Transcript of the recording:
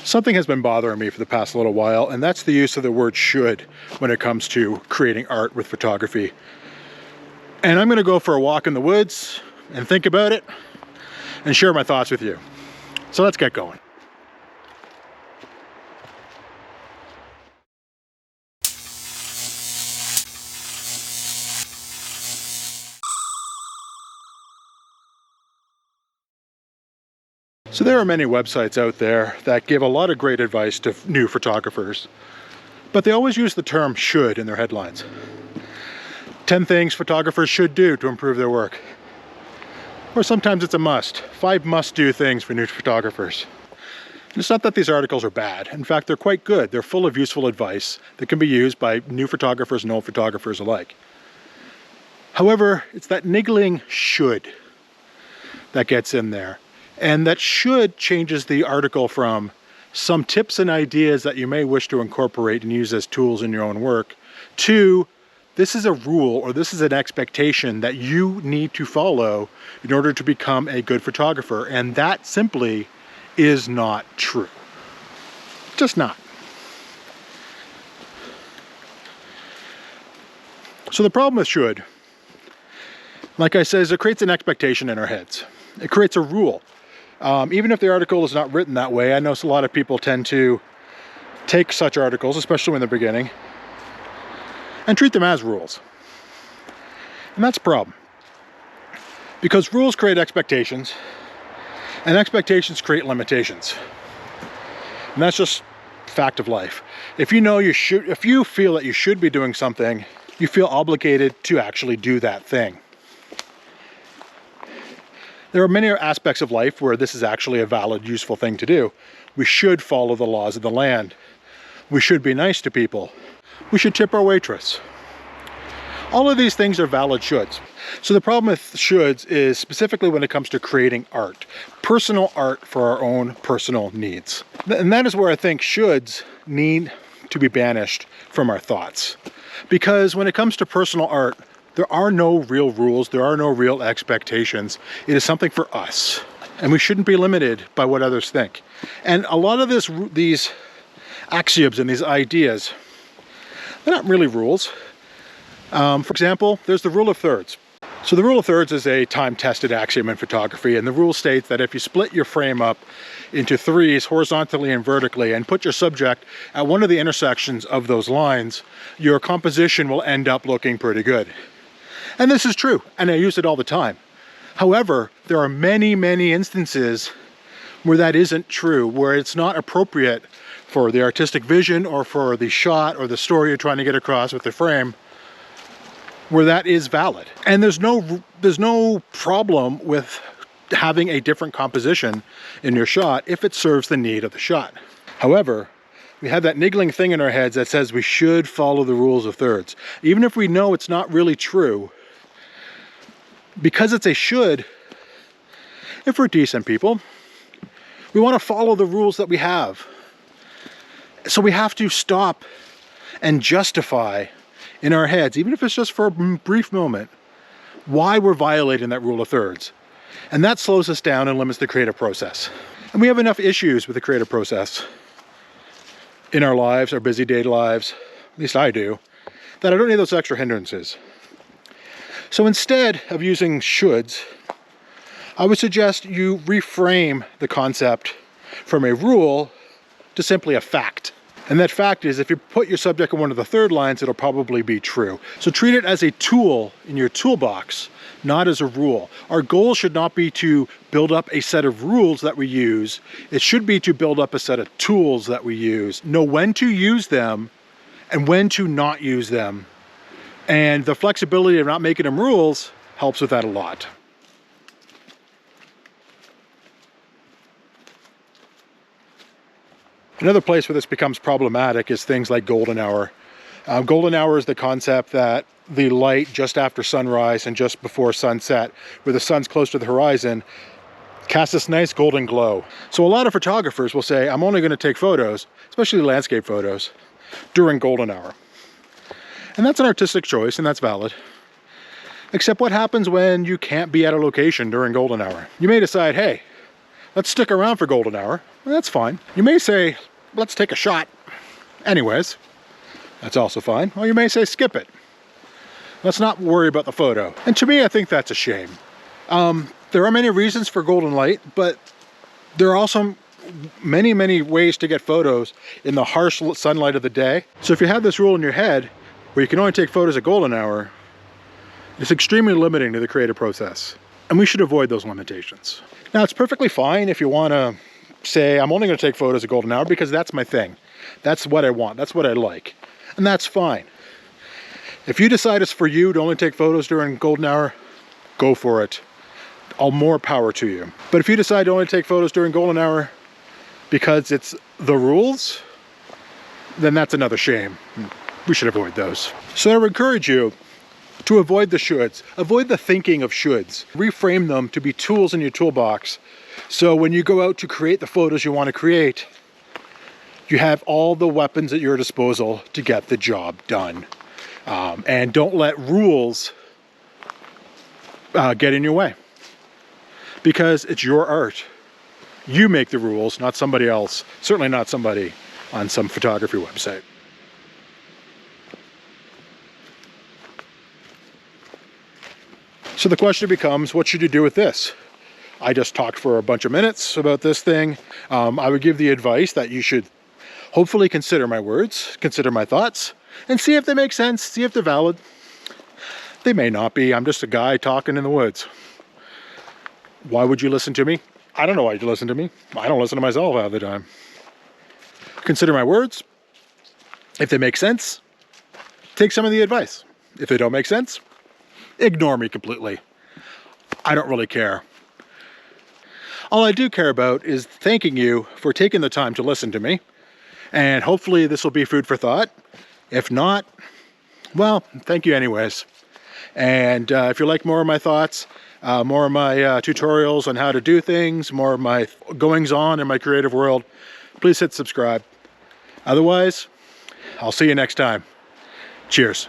Something has been bothering me for the past little while, and that's the use of the word should when it comes to creating art with photography. And I'm going to go for a walk in the woods and think about it and share my thoughts with you. So let's get going. So there are many websites out there that give a lot of great advice to new photographers, but they always use the term should in their headlines. 10 things photographers should do to improve their work. Or sometimes it's a must. 5 must-do things for new photographers. And it's not that these articles are bad. In fact, they're quite good. They're full of useful advice that can be used by new photographers and old photographers alike. However, it's that niggling should that gets in there. And that should changes the article from some tips and ideas that you may wish to incorporate and use as tools in your own work to this is a rule or this is an expectation that you need to follow in order to become a good photographer. And that simply is not true. Just not. So the problem with should, like I said, is it creates an expectation in our heads. It creates a rule. Even if the article is not written that way, I know a lot of people tend to take such articles, especially in the beginning, and treat them as rules. And that's a problem. Because rules create expectations, and expectations create limitations. And that's just fact of life. If you know if you feel that you should be doing something, you feel obligated to actually do that thing. There are many aspects of life where this is actually a valid, useful thing to do. We should follow the laws of the land. We should be nice to people. We should tip our waitress. All of these things are valid shoulds. So the problem with shoulds is specifically when it comes to creating art. Personal art for our own personal needs. And that is where I think shoulds need to be banished from our thoughts. Because when it comes to personal art, there are no real rules, there are no real expectations. It is something for us, and we shouldn't be limited by what others think. And a lot of these axioms and these ideas, they're not really rules. For example, there's the rule of thirds. So the rule of thirds is a time-tested axiom in photography, and the rule states that if you split your frame up into threes horizontally and vertically and put your subject at one of the intersections of those lines, your composition will end up looking pretty good. And this is true, and I use it all the time. However, there are many, many instances where that isn't true, where it's not appropriate for the artistic vision or for the shot or the story you're trying to get across with the frame, where that is valid. And there's no problem with having a different composition in your shot if it serves the need of the shot. However, we have that niggling thing in our heads that says we should follow the rules of thirds. Even if we know it's not really true, because it's a should, if we're decent people, we want to follow the rules that we have. So we have to stop and justify in our heads, even if it's just for a brief moment, why we're violating that rule of thirds. And that slows us down and limits the creative process. And we have enough issues with the creative process in our lives, our busy day lives, at least I do, that I don't need those extra hindrances. So instead of using shoulds, I would suggest you reframe the concept from a rule to simply a fact. And that fact is, if you put your subject in one of the third lines, it'll probably be true. So treat it as a tool in your toolbox, not as a rule. Our goal should not be to build up a set of rules that we use. It should be to build up a set of tools that we use. Know when to use them and when to not use them. And the flexibility of not making them rules helps with that a lot. Another place where this becomes problematic is things like golden hour. Golden hour is the concept that the light just after sunrise and just before sunset, where the sun's close to the horizon, casts this nice golden glow. So a lot of photographers will say, I'm only going to take photos, especially landscape photos, during golden hour. And that's an artistic choice, and that's valid. Except what happens when you can't be at a location during golden hour? You may decide, hey, let's stick around for golden hour. Well, that's fine. You may say, let's take a shot. Anyways, that's also fine. Or you may say, skip it. Let's not worry about the photo. And to me, I think that's a shame. There are many reasons for golden light, but there are also many, many ways to get photos in the harsh sunlight of the day. So if you have this rule in your head where you can only take photos at golden hour, it's extremely limiting to the creative process. And we should avoid those limitations. Now, it's perfectly fine if you want to say, I'm only going to take photos at golden hour because that's my thing. That's what I want. That's what I like. And that's fine. If you decide it's for you to only take photos during golden hour, go for it. All more power to you. But if you decide to only take photos during golden hour because it's the rules, then that's another shame. We should avoid those. So I would encourage you to avoid the shoulds. Avoid the thinking of shoulds. Reframe them to be tools in your toolbox. So when you go out to create the photos you want to create, you have all the weapons at your disposal to get the job done. And don't let rules get in your way. Because it's your art. You make the rules, not somebody else. Certainly not somebody on some photography website. So the question becomes, what should you do with this? I just talked for a bunch of minutes about this thing. I would give the advice that you should hopefully consider my words, consider my thoughts, and see if they make sense, see if they're valid. They may not be. I'm just a guy talking in the woods. Why would you listen to me? I don't know why you listen to me. I don't listen to myself half the time. Consider my words. If they make sense, take some of the advice. If they don't make sense, ignore me completely. I don't really care. All I do care about is thanking you for taking the time to listen to me. And hopefully this will be food for thought. If not, well, thank you anyways. And if you like more of my thoughts, more of my tutorials on how to do things, more of my goings on in my creative world, please hit subscribe. Otherwise, I'll see you next time. Cheers.